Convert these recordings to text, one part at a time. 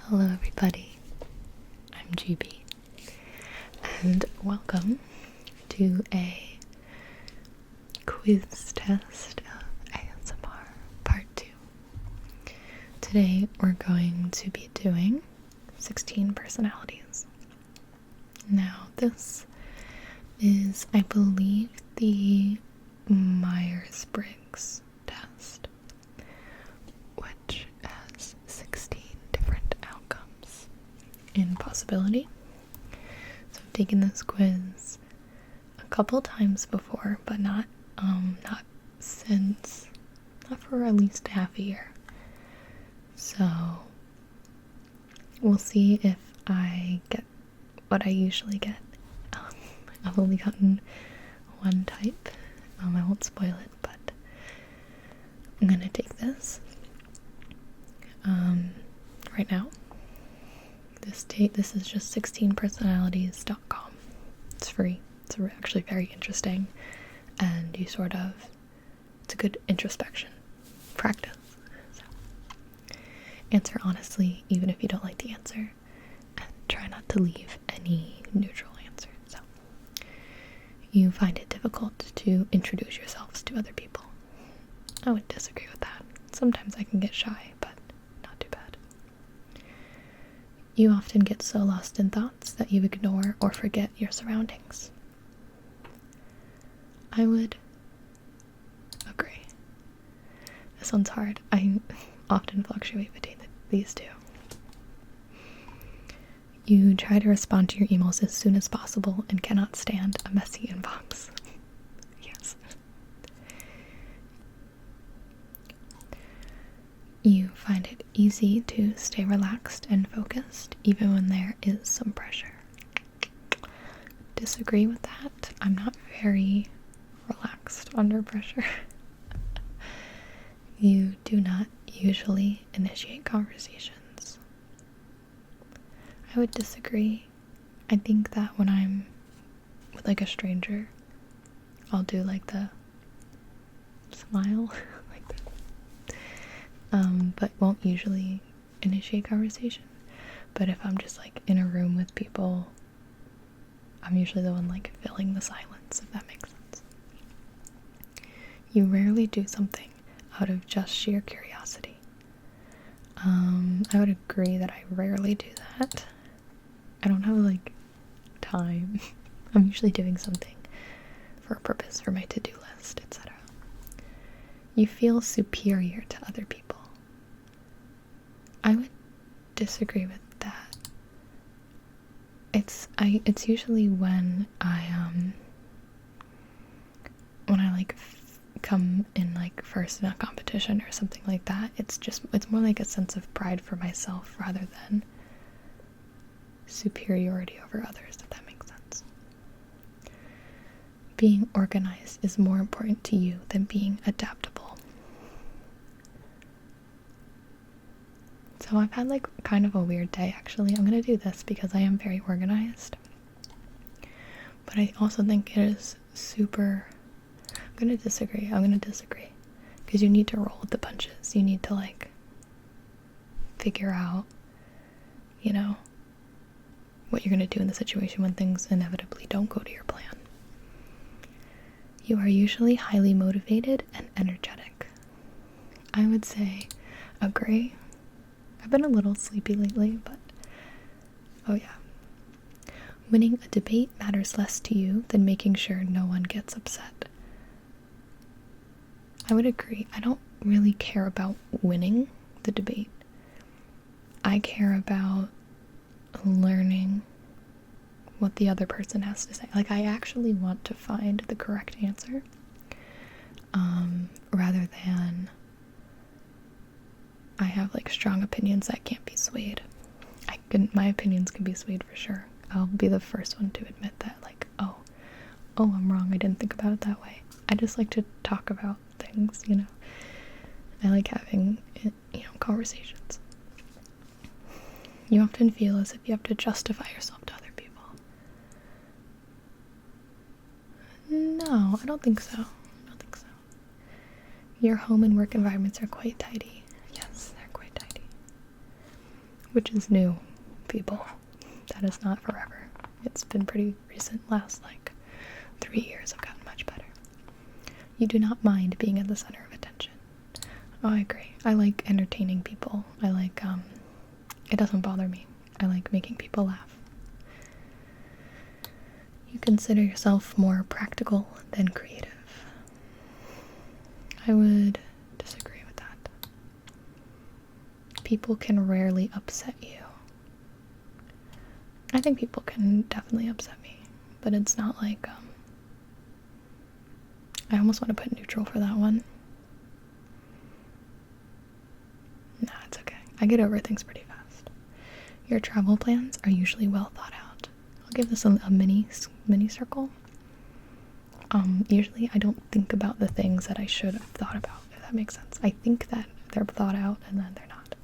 Hello everybody, I'm GB, and welcome to a quiz test of ASMR Part 2. Today we're going to be doing 16 personalities. Now this is, I believe, the Myers-Briggs test, which has 16 different outcomes in possibility. So I've taken this quiz a couple times before, but not for at least half a year. So we'll see if I get what I usually get. I've only gotten one type. I won't spoil it, but I'm gonna take this right now. This is just 16personalities.com. It's free. It's actually very interesting, and it's a good introspection practice. So answer honestly, even if you don't like the answer, and try not to leave any neutral answers. So you find it difficult to introduce yourselves to other people. I would disagree with that. Sometimes I can get shy, but not too bad. You often get so lost in thoughts that you ignore or forget your surroundings. I would agree. This one's hard. I often fluctuate between these two. You try to respond to your emails as soon as possible and cannot stand a messy inbox. Yes. You find it easy to stay relaxed and focused even when there is some pressure. Disagree with that. I'm not very relaxed under pressure. You do not usually initiate conversations. I would disagree. I think that when I'm with like a stranger, I'll do like the smile like that. But won't usually initiate conversation. But if I'm just like in a room with people, I'm usually the one like filling the silence, if that makes sense. You rarely do something out of just sheer curiosity. I would agree that I rarely do that. I don't have like time. I'm usually doing something for a purpose, for my to-do list, etc. You feel superior to other people. I would disagree with that. It's usually when I like come in like first in a competition or something like that. It's more like a sense of pride for myself rather than superiority over others, if that makes sense. Being organized is more important to you than being adaptable. So I've had like kind of a weird day actually. I'm gonna do this because I am very organized. But I also think it is super... I'm gonna disagree. Because you need to roll with the punches. You need to like figure out, what you're gonna do in the situation when things inevitably don't go to your plan. You are usually highly motivated and energetic. I would say agree. I've been a little sleepy lately, but oh yeah. Winning a debate matters less to you than making sure no one gets upset. I would agree. I don't really care about winning the debate. I care about learning what the other person has to say. Like, I actually want to find the correct answer, rather than I have like strong opinions that can't be swayed. My opinions can be swayed for sure. I'll be the first one to admit that, like, oh, I'm wrong. I didn't think about it that way. I just like to talk about things, I like having, conversations. You often feel as if you have to justify yourself to other people. No, I don't think so. Your home and work environments are quite tidy. Yes, they're quite tidy. which is new, people. That is not forever. It's been pretty recent. Last, like, 3 years I've gotten much better. You do not mind being at the center of attention. Oh, I agree. I like entertaining people. I like, it doesn't bother me. I like making people laugh. You consider yourself more practical than creative. I would disagree with that. People can rarely upset you. I think people can definitely upset me, but it's not like, I almost want to put neutral for that one. Nah, it's okay. I get over things pretty fast. Your travel plans are usually well thought out. I'll give this a mini circle. Usually I don't think about the things that I should have thought about, if that makes sense. I think that they're thought out and then they're not.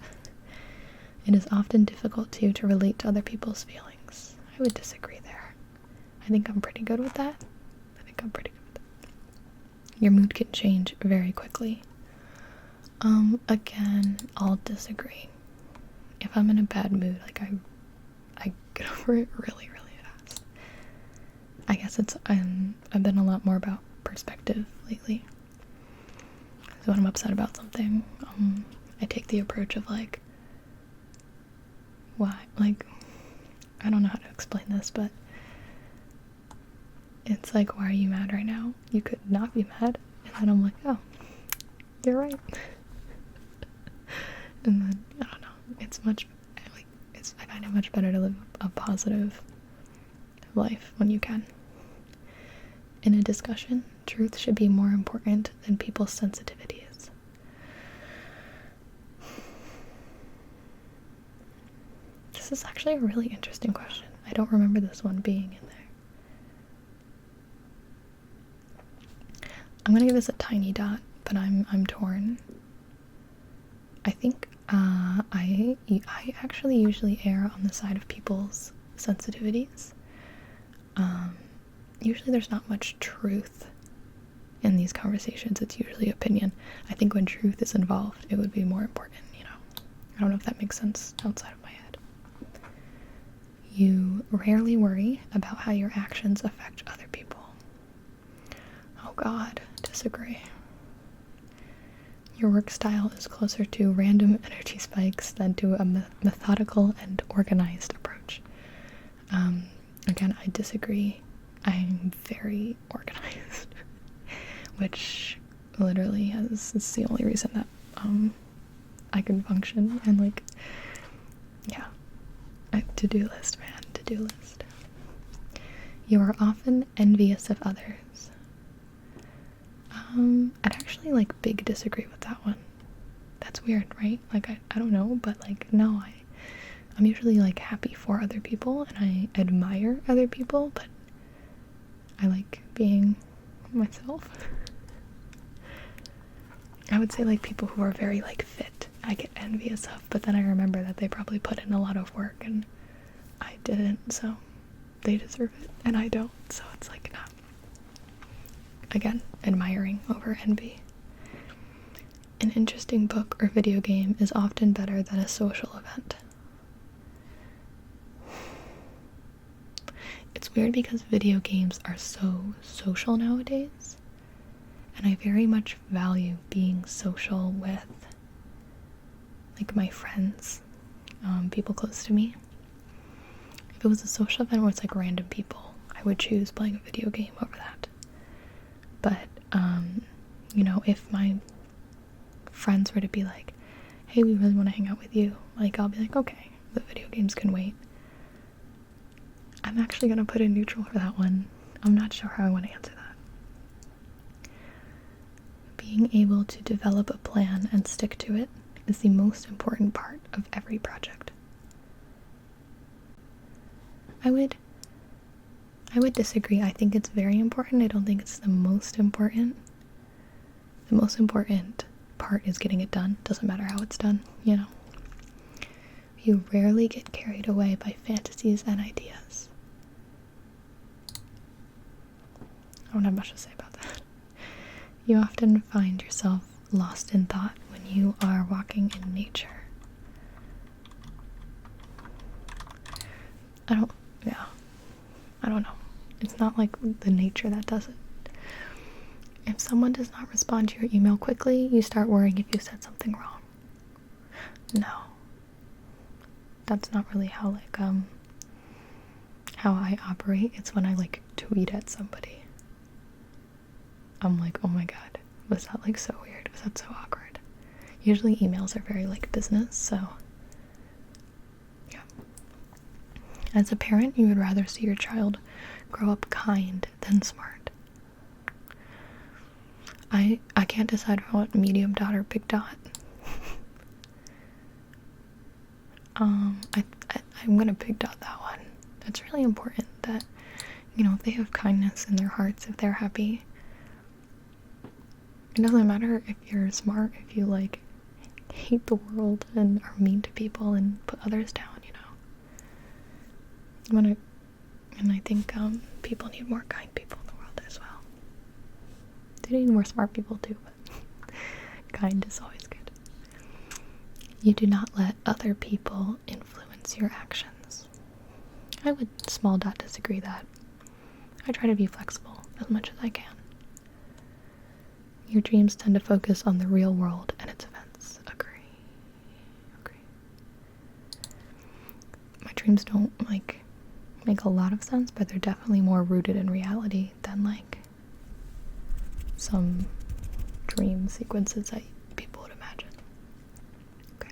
It is often difficult to relate to other people's feelings. I would disagree there. I think I'm pretty good with that. Your mood can change very quickly. Again, I'll disagree. If I'm in a bad mood, like I get over it really, really fast. I guess I've been a lot more about perspective lately. So when I'm upset about something, I take the approach of like, why? Like, I don't know how to explain this, but it's like, why are you mad right now? You could not be mad. And then I'm like, oh, you're right. And then, I don't know, I find it much better to live a positive life when you can. In a discussion, truth should be more important than people's sensitivities. This is actually a really interesting question. I don't remember this one being in there. I'm gonna give this a tiny dot, but I'm torn. I think I actually usually err on the side of people's sensitivities. Usually there's not much truth in these conversations. It's usually opinion. I think when truth is involved, it would be more important, you know. I don't know if that makes sense outside of my head. You rarely worry about how your actions affect other people. Oh God, disagree. Your work style is closer to random energy spikes than to a methodical and organized approach. Again, I disagree. I'm very organized, which literally is the only reason that I can function. And like, yeah, to-do list, man, to-do list. You are often envious of others. I'd actually like big disagree with that one. That's weird, right? Like I don't know, but like no, I'm usually like happy for other people and I admire other people, but I like being myself. I would say like people who are very like fit, I get envious of, but then I remember that they probably put in a lot of work and I didn't, so they deserve it and I don't, so it's like not. Again, admiring over envy. An interesting book or video game is often better than a social event. It's weird because video games are so social nowadays, and I very much value being social with like my friends, people close to me. If it was a social event where it's like random people, I would choose playing a video game over that. But, you know, if my friends were to be like, hey, we really want to hang out with you, like, I'll be like, okay, the video games can wait. I'm actually going to put in neutral for that one. I'm not sure how I want to answer that. Being able to develop a plan and stick to it is the most important part of every project. I would disagree. I think it's very important. I don't think it's the most important. The most important part is getting it done. Doesn't matter how it's done, you know. You rarely get carried away by fantasies and ideas. I don't have much to say about that. You often find yourself lost in thought when you are walking in nature. I don't, yeah, I don't know. It's not like the nature that does it. If someone does not respond to your email quickly, you start worrying if you said something wrong. No. That's not really how, how I operate. It's when I, tweet at somebody. I'm like, oh my god, was that, so weird? Was that so awkward? Usually emails are very, business, so, yeah. As a parent, you would rather see your child grow up kind than smart. I can't decide if I want medium dot or big dot. I'm gonna big dot that one. It's really important that, if they have kindness in their hearts, if they're happy. It doesn't matter if you're smart, if you, hate the world and are mean to people and put others down, And I think, people need more kind people in the world as well. They need more smart people too, but kind is always good. You do not let other people influence your actions. I would small dot disagree that. I try to be flexible as much as I can. Your dreams tend to focus on the real world and its events. Agree. My dreams don't, make a lot of sense, but they're definitely more rooted in reality than, some dream sequences that people would imagine. Okay.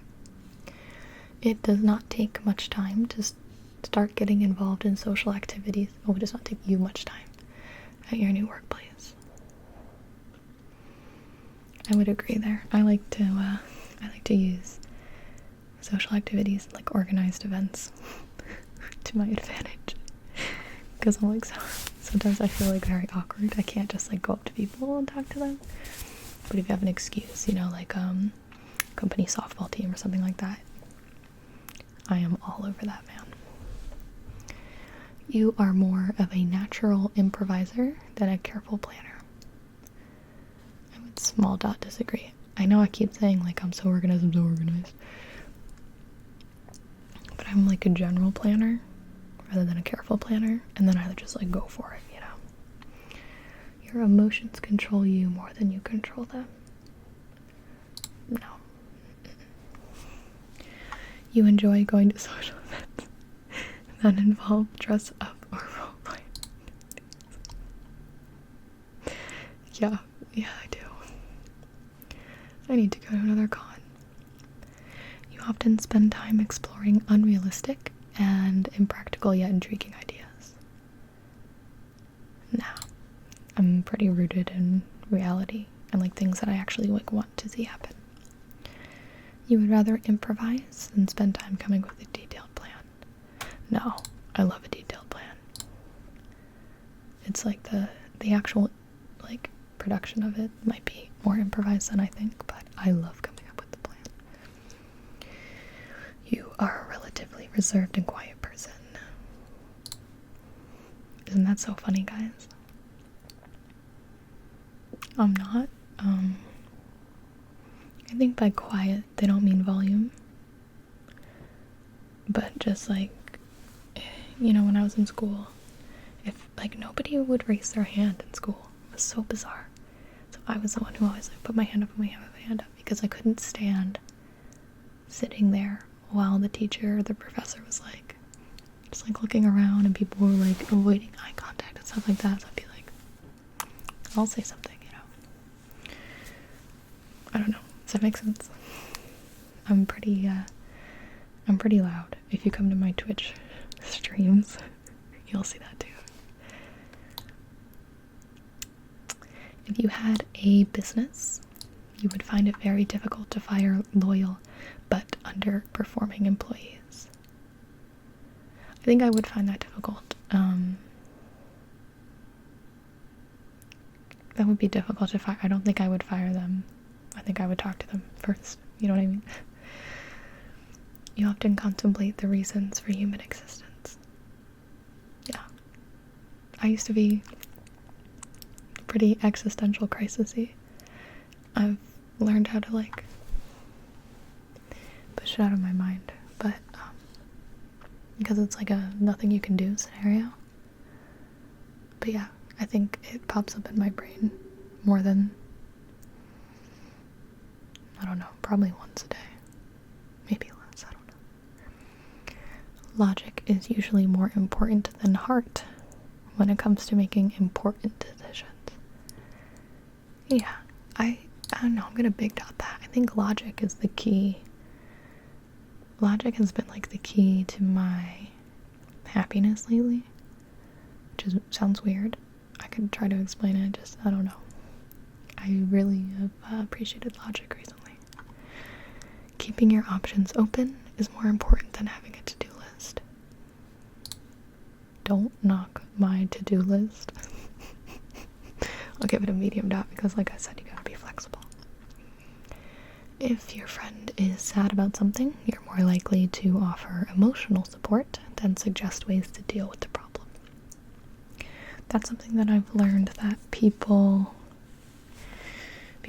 It does not take much time to start getting involved in social activities. Oh, it does not take you much time at your new workplace. I would agree there. I like to use social activities, organized events, to my advantage. Because I'm sometimes I feel very awkward. I can't just go up to people and talk to them. But if you have an excuse, company softball team or something like that, I am all over that, man. You are more of a natural improviser than a careful planner. I would small dot disagree. I know I keep saying I'm so organized, but I'm a general planner rather than a careful planner, and then I just go for it, Your emotions control you more than you control them. No. You enjoy going to social events that involve dress up or role play. Yeah, I do. I need to go to another con. You often spend time exploring unrealistic and impractical yet intriguing ideas. Now, I'm pretty rooted in reality and things that I actually want to see happen. You would rather improvise than spend time coming with a detailed plan. No, I love a detailed plan. It's the actual production of it might be more improvised than I think, but I love coming up with the plan. You are a relatively reserved and quiet person. Isn't that so funny, guys? I'm not. I think by quiet, they don't mean volume. But just when I was in school, if nobody would raise their hand in school. It was so bizarre. So I was the one who always put my hand up, because I couldn't stand sitting there while the teacher or the professor was just looking around and people were avoiding eye contact and stuff like that. So I'd be I'll say something, I don't know. Does that make sense? I'm pretty loud. If you come to my Twitch streams, you'll see that too. If you had a business, you would find it very difficult to fire loyal but underperforming employees. I think I would find that difficult. That would be difficult to fire. I don't think I would fire them. I think I would talk to them first. You know what I mean? You often contemplate the reasons for human existence. Yeah. I used to be pretty existential crisis-y. I've learned how to push it out of my mind. But because it's like a nothing you can do scenario. But yeah, I think it pops up in my brain more than, I don't know, probably once a day. Maybe less, I don't know. Logic is usually more important than heart when it comes to making important decisions. Yeah, I don't know, I'm gonna big dot that. I think logic is the key. Logic has been like the key to my happiness lately, which sounds weird. I could try to explain it, just, I don't know. I really have appreciated logic recently. Keeping your options open is more important than having a to-do list. Don't knock my to-do list. I'll give it a medium dot because, like I said, you gotta be flexible. If your friend is sad about something, you're more likely to offer emotional support than suggest ways to deal with the problem. That's something that I've learned, that people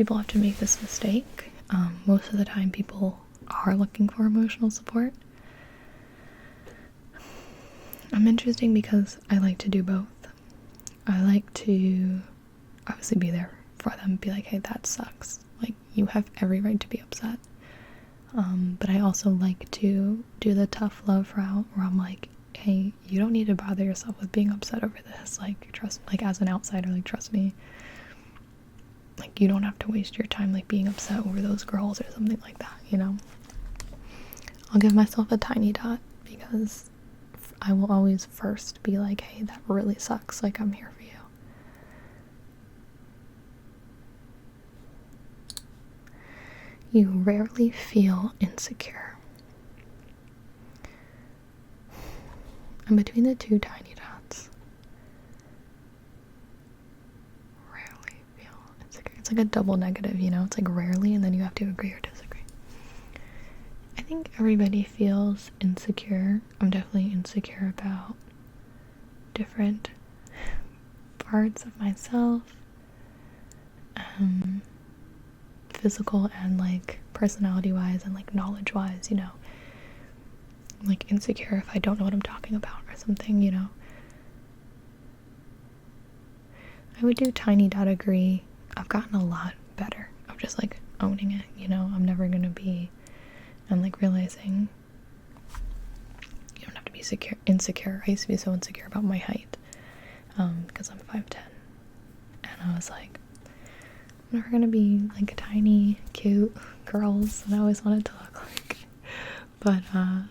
often make this mistake. Most of the time people are looking for emotional support. I'm interesting because I like to do both. I like to obviously be there for them, be like, hey, that sucks. Like, you have every right to be upset. But I also like to do the tough love route where I'm like, hey, you don't need to bother yourself with being upset over this. Like, trust, like, as an outsider, like, trust me. Like, you don't have to waste your time, like, being upset over those girls or something like that, you know? I'll give myself a tiny dot because I will always first be like, hey, that really sucks. Like, I'm here for you. You rarely feel insecure. I'm between the two tiny dots. Rarely feel insecure. It's like a double negative, you know? It's like rarely, and then you have to agree or disagree. I think everybody feels insecure. I'm definitely insecure about different parts of myself. Physical and like personality wise and like knowledge wise, you know. I'm like insecure if I don't know what I'm talking about or something, you know. I would do tiny dot agree. I've gotten a lot better of just like owning it, you know. I'm never gonna be, and like realizing you don't have to be insecure. I used to be so insecure about my height because I'm 5'10", and I was like, I'm never gonna be like tiny, cute girls that I always wanted to look like. But I'm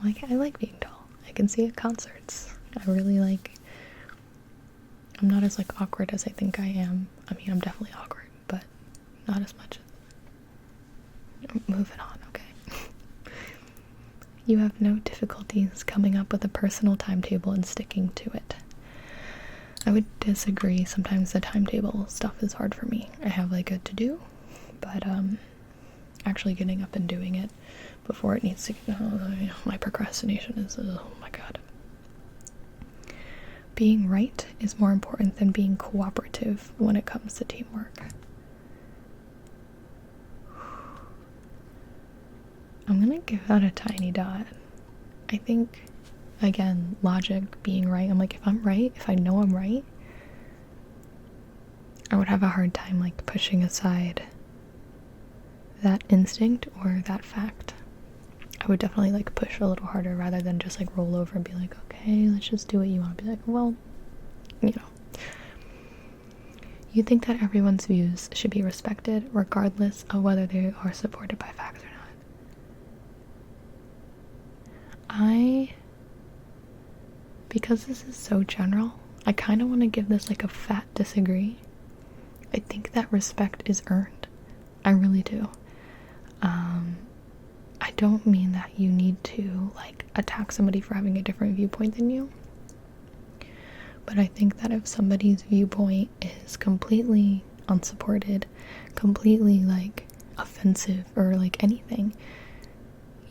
like, I like being tall. I can see at concerts. I really like. I'm not as like awkward as I think I am. I mean, I'm definitely awkward, but not as much. Moving on, okay. You have no difficulties coming up with a personal timetable and sticking to it. I would disagree. Sometimes the timetable stuff is hard for me. I have like a to-do, but actually getting up and doing it before it needs to, my procrastination is, oh my god. Being right is more important than being cooperative when it comes to teamwork. I'm gonna give that a tiny dot. I think, again, logic, being right. I'm like, if I'm right, if I know I'm right, I would have a hard time like pushing aside that instinct or that fact. I would definitely like push a little harder rather than just like roll over and be like, okay, let's just do what you want to be like, well, you know. You think that everyone's views should be respected regardless of whether they are supported by facts or not. Because this is so general, I kind of want to give this like a fat disagree. I think that respect is earned. I really do. I don't mean that you need to like attack somebody for having a different viewpoint than you. But I think that if somebody's viewpoint is completely unsupported, completely like offensive or like anything,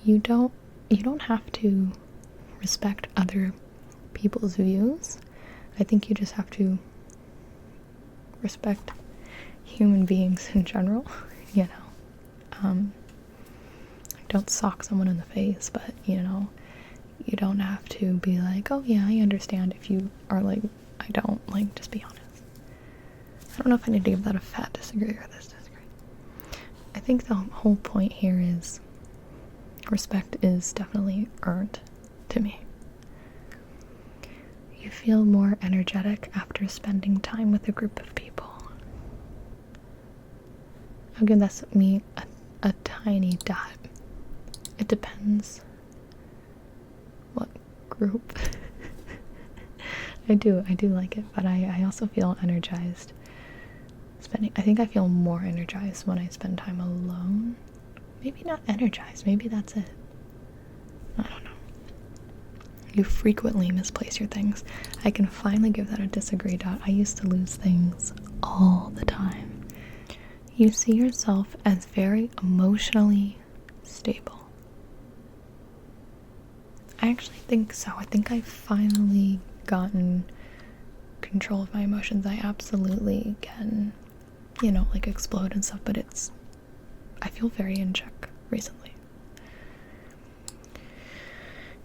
you don't have to respect other people's views. I think you just have to respect human beings in general, you know. Don't sock someone in the face, but, you know, You don't have to be like, oh yeah, I understand if you are like, I don't, like, just be honest. I don't know if I need to give that a fat disagree or this disagree. I think the whole point here is respect is definitely earned to me. You feel more energetic after spending time with a group of people. Again, that's me a tiny dot. It depends what group. I do like it, but I also feel energized I think I feel more energized when I spend time alone. Maybe not energized, maybe that's it. I don't know. You frequently misplace your things. I can finally give that a disagree dot. I used to lose things all the time. You see yourself as very emotionally stable. I actually think so. I think I've finally gotten control of my emotions. I absolutely can, you know, like explode and stuff, but I feel very in check recently.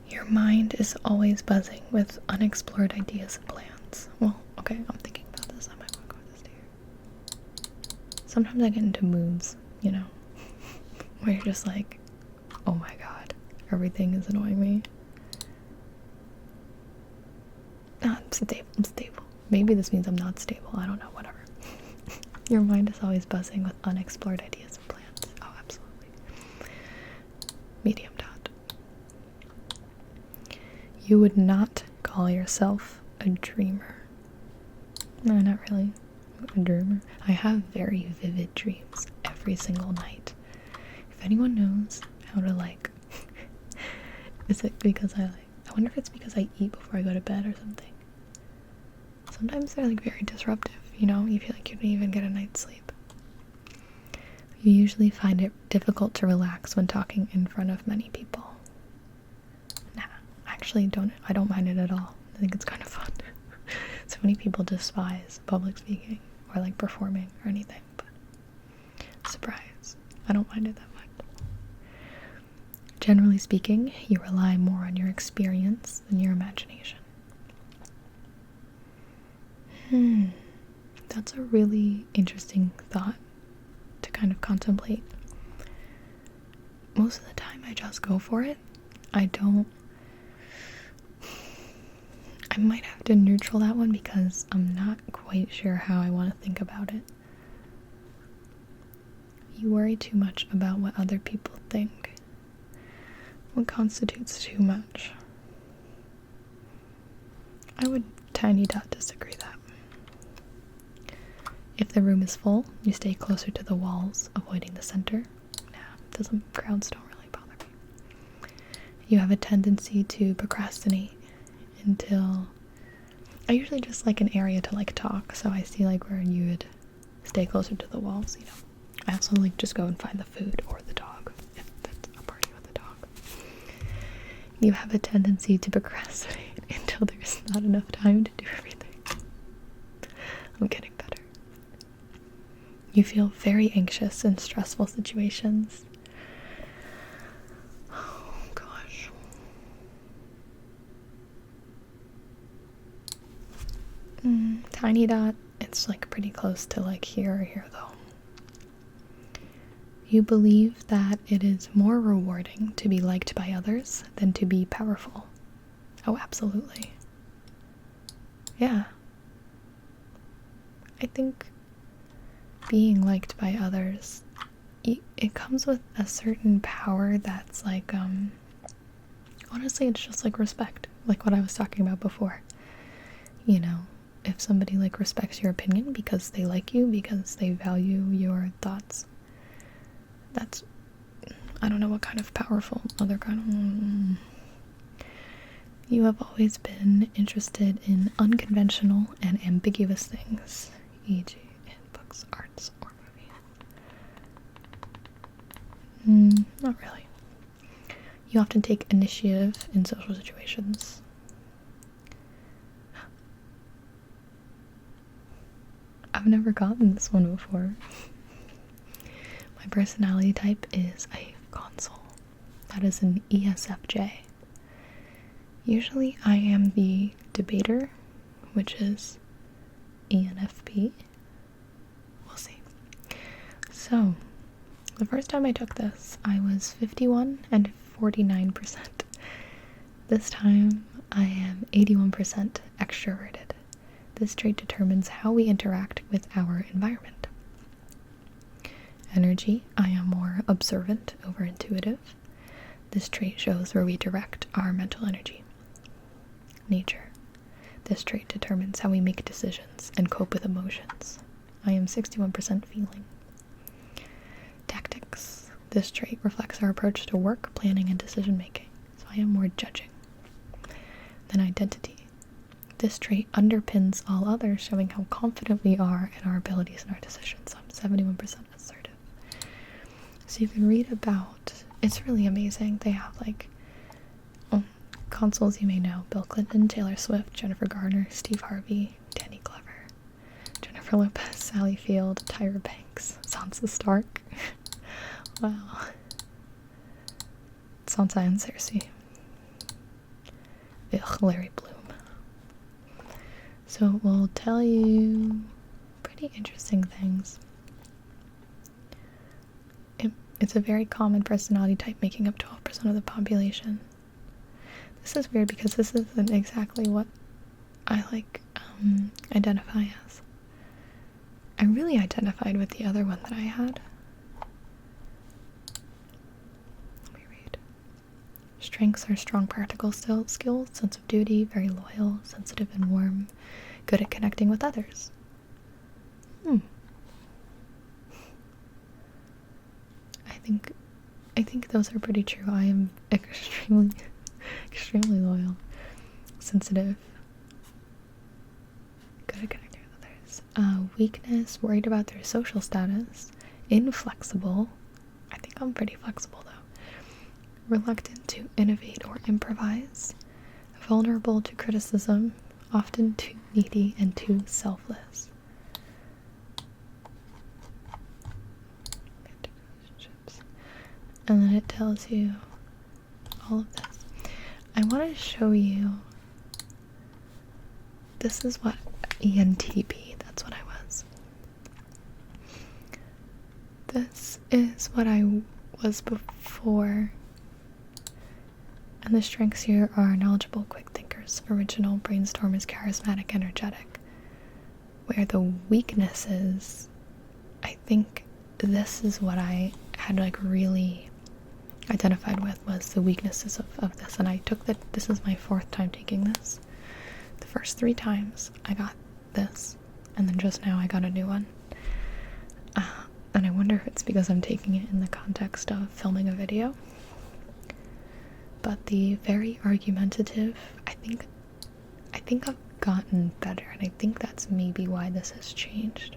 Your mind is always buzzing with unexplored ideas and plans. Well, okay, I'm thinking about this. I might want to go with this here. Sometimes I get into moods, you know, where you're just like, oh my god, everything is annoying me. I'm stable. Maybe this means I'm not stable. I don't know, whatever. Your mind is always buzzing with unexplored ideas and plans. Oh, absolutely. Medium dot. You would not call yourself a dreamer. No, not really. A dreamer. I have very vivid dreams every single night. If anyone knows how to like, is it because I wonder if it's because I eat before I go to bed or something. Sometimes they're like very disruptive, you know? You feel like you don't even get a night's sleep. You usually find it difficult to relax when talking in front of many people. Nah, actually I don't mind it at all. I think it's kind of fun. So many people despise public speaking or like performing or anything, but surprise, I don't mind it that much. Generally speaking, you rely more on your experience than your imagination. That's a really interesting thought to kind of contemplate. Most of the time I just go for it. I might have to neutral that one because I'm not quite sure how I want to think about it. You worry too much about what other people think. What constitutes too much? I would tiny dot disagree that. If the room is full, you stay closer to the walls, avoiding the center. Crowds don't really bother me. You have a tendency to procrastinate until I usually just like an area to like talk, so I see like where you would stay closer to the walls, you know. I also like just go and find the food or the dog if that's a party with a dog. You have a tendency to procrastinate until there's not enough time to do everything. I'm getting better. You feel very anxious in stressful situations. Oh gosh. Tiny dot, it's like pretty close to like here or here though. You believe that it is more rewarding to be liked by others than to be powerful. Oh, absolutely. Yeah. I think being liked by others, it comes with a certain power that's like, honestly, it's just like respect, like what I was talking about before. You know, if somebody like respects your opinion because they like you, because they value your thoughts, that's, I don't know what kind of powerful other kind of. You have always been interested in unconventional and ambiguous things, e.g. in books, arts, or movies. Not really. You often take initiative in social situations. I've never gotten this one before. My personality type is a console. That is an ESFJ. Usually I am the debater, which is ENFP. We'll see. So, the first time I took this, I was 51 and 49%. This time, I am 81% extroverted. This trait determines how we interact with our environment. Energy, I am more observant over intuitive. This trait shows where we direct our mental energy. Nature, this trait determines how we make decisions and cope with emotions. I am 61% feeling. Tactics, this trait reflects our approach to work, planning, and decision making. So I am more judging. Then identity. This trait underpins all others, showing how confident we are in our abilities and our decisions. I'm 71% assertive. So you can read about, it's really amazing. They have like consuls you may know: Bill Clinton, Taylor Swift, Jennifer Garner, Steve Harvey, Danny Glover, Jennifer Lopez, Sally Field, Tyra Banks, Sansa Stark. Wow. Sansa and Cersei. Ugh, Larry Bloom. So it will tell you pretty interesting things. It's a very common personality type, making up 12% of the population. This is weird because this isn't exactly what I identify as. I really identified with the other one that I had. Let me read. Strengths are strong practical skills, sense of duty, very loyal, sensitive and warm, good at connecting with others. I think those are pretty true. I am extremely loyal, sensitive, good at connecting with others. Weakness, worried about their social status, inflexible. I think I'm pretty flexible though. Reluctant to innovate or improvise, vulnerable to criticism, often too needy and too selfless. And then it tells you all of this. I want to show you, this is what ENTP, that's what I was. This is what I was before. And the strengths here are knowledgeable, quick thinkers, original, brainstormers, charismatic, energetic. Where the weaknesses, I think this is what I had really identified with, was the weaknesses of this. And I took this is my 4th time taking this. The first 3 times I got this, and then just now I got a new one. And I wonder if it's because I'm taking it in the context of filming a video. But the very argumentative, I think I've gotten better, and I think that's maybe why this has changed.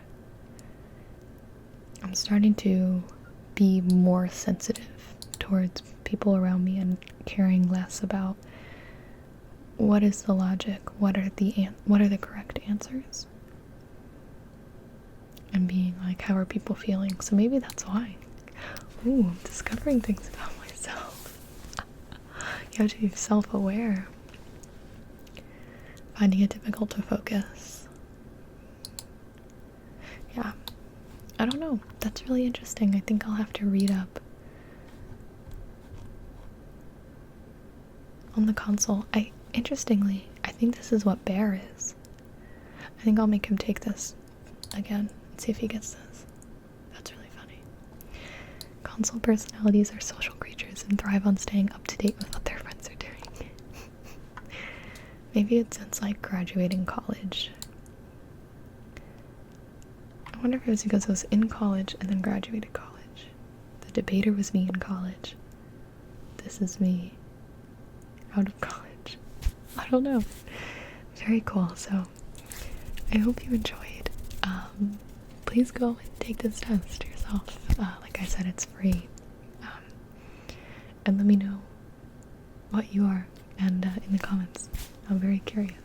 I'm starting to be more sensitive towards people around me and caring less about what is the logic, what are the correct answers, and being like, how are people feeling? So maybe that's why. Ooh, I'm discovering things about myself. You have to be self-aware. Finding it difficult to focus. Yeah. I don't know. That's really interesting. I think I'll have to read up on the console. Interestingly, I think this is what Bear is. I think I'll make him take this again and see if he gets this. That's really funny. Console personalities are social creatures and thrive on staying up to date with what their friends are doing. Maybe it's since graduating college. I wonder if it was because I was in college and then graduated college. The debater was me in college. This is me out of college. I don't know. Very cool. So I hope you enjoyed. Please go and take this test yourself. Like I said, it's free. And let me know what you are and in the comments. I'm very curious.